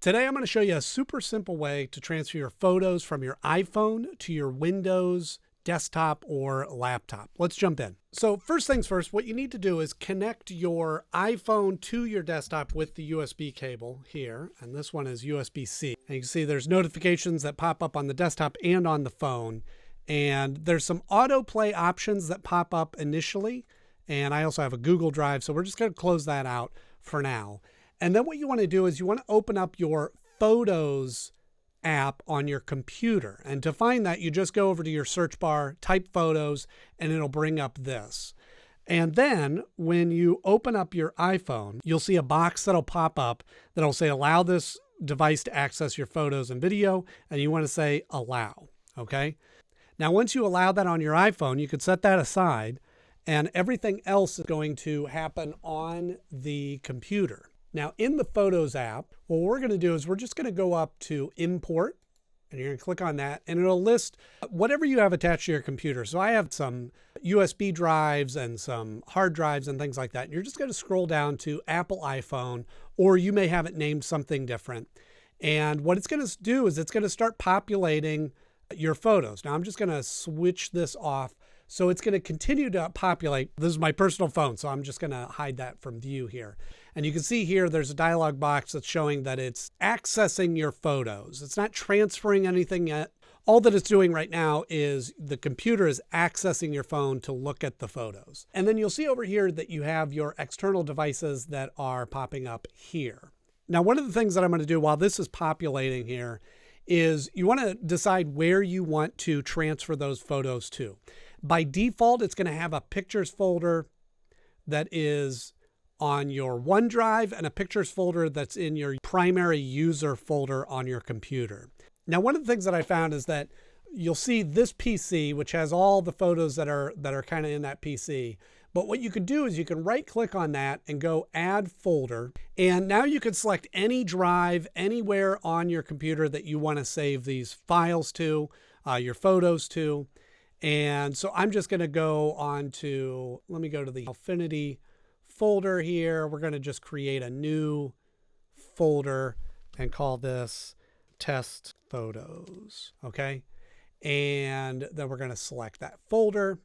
Today I'm going to show you a super simple way to transfer your photos from your iPhone to your Windows desktop or laptop. Let's jump in. So first things first, what you need to do is connect your iPhone to your desktop with the USB cable here. And this one is USB-C. And you can see there's notifications that pop up on the desktop and on the phone. And there's some autoplay options that pop up initially. And I also have a Google Drive, so we're just going to close that out for now. And then what you want to do is you want to open up your Photos app on your computer. And to find that, you just go over to your search bar, type Photos, and it'll bring up this. And then when you open up your iPhone, you'll see a box that'll pop up that'll say, allow this device to access your photos and video. And you want to say, allow. Okay. Now, once you allow that on your iPhone, you could set that aside and everything else is going to happen on the computer. Now, in the Photos app, what we're going to do is we're just going to go up to Import, and you're going to click on that, and it'll list whatever you have attached to your computer. So I have some USB drives and some hard drives and things like that. And you're just going to scroll down to Apple iPhone, or you may have it named something different. And what it's going to do is it's going to start populating your photos. Now, I'm just going to switch this off. So it's going to continue to populate. This is my personal phone, so I'm just going to hide that from view here. And you can see here, there's a dialog box that's showing that it's accessing your photos. It's not transferring anything yet. All that it's doing right now is the computer is accessing your phone to look at the photos. And then you'll see over here that you have your external devices that are popping up here. Now, one of the things that I'm going to do while this is populating here is you want to decide where you want to transfer those photos to. By default, it's going to have a pictures folder that is on your OneDrive and a pictures folder that's in your primary user folder on your computer. Now, one of the things that I found is that you'll see this PC, which has all the photos that are kind of in that PC. But what you can do is you can right click on that and go add folder. And now you can select any drive anywhere on your computer that you want to save these files to, your photos to. And so I'm just going to go on to, let me go to the Howfinity folder here. We're going to just create a new folder and call this test photos. Okay. And then we're going to select that folder.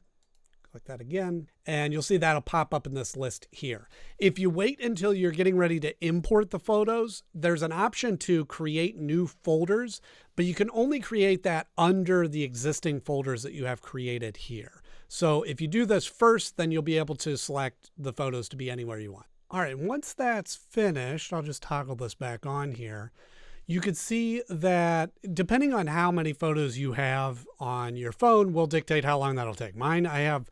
Click that again, and you'll see that'll pop up in this list here. If you wait until you're getting ready to import the photos, there's an option to create new folders, but you can only create that under the existing folders that you have created here. So if you do this first, then you'll be able to select the photos to be anywhere you want. All right, once that's finished, I'll just toggle this back on here. You could see that depending on how many photos you have on your phone will dictate how long that'll take. Mine, I have,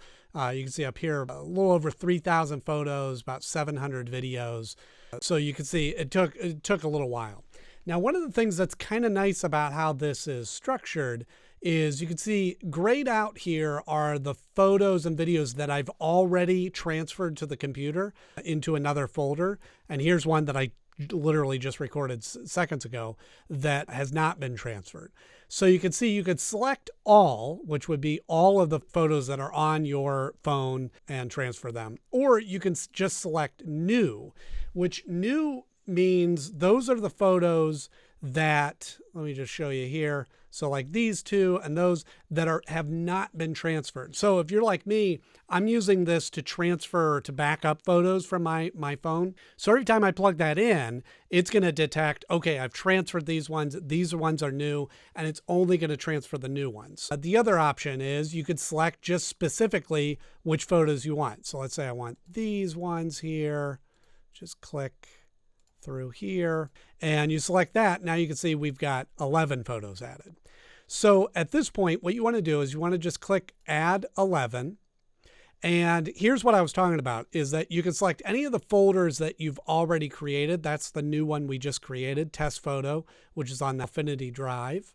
you can see up here, a little over 3,000 photos, about 700 videos. So you can see it took a little while. Now, one of the things that's kind of nice about how this is structured is you can see grayed out here are the photos and videos that I've already transferred to the computer into another folder. And here's one that I literally just recorded seconds ago that has not been transferred. So you can see you could select all, which would be all of the photos that are on your phone and transfer them. Or you can just select new, which new means those are the photos that, let me just show you here. So like these two and those that have not been transferred. So if you're like me, I'm using this to transfer to backup photos from my phone. So every time I plug that in, it's going to detect, okay, I've transferred these ones are new, and it's only going to transfer the new ones. The other option is you could select just specifically which photos you want. So let's say I want these ones here, just click through here and you select that. Now you can see we've got 11 photos added. So at this point, what you want to do is you want to just click add 11. And here's what I was talking about is that you can select any of the folders that you've already created. That's the new one we just created, test photo, which is on the Howfinity drive.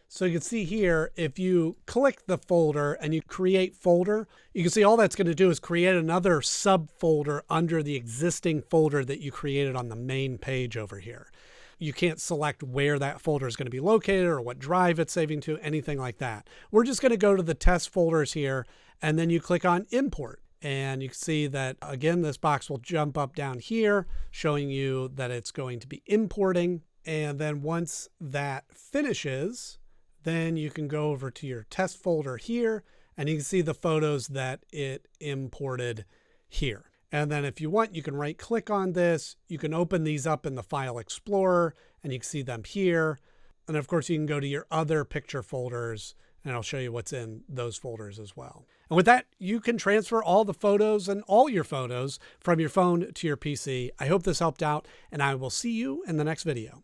So you can see here, if you click the folder and you create folder, you can see all that's going to do is create another subfolder under the existing folder that you created on the main page over here. You can't select where that folder is going to be located or what drive it's saving to, anything like that. We're just going to go to the test folders here, and then you click on import. And you can see that, again, this box will jump up down here, showing you that it's going to be importing. And then once that finishes, then you can go over to your test folder here, and you can see the photos that it imported here. And then if you want, you can right click on this. You can open these up in the File Explorer, and you can see them here. And of course, you can go to your other picture folders, and I'll show you what's in those folders as well. And with that, you can transfer all the photos and all your photos from your phone to your PC. I hope this helped out, and I will see you in the next video.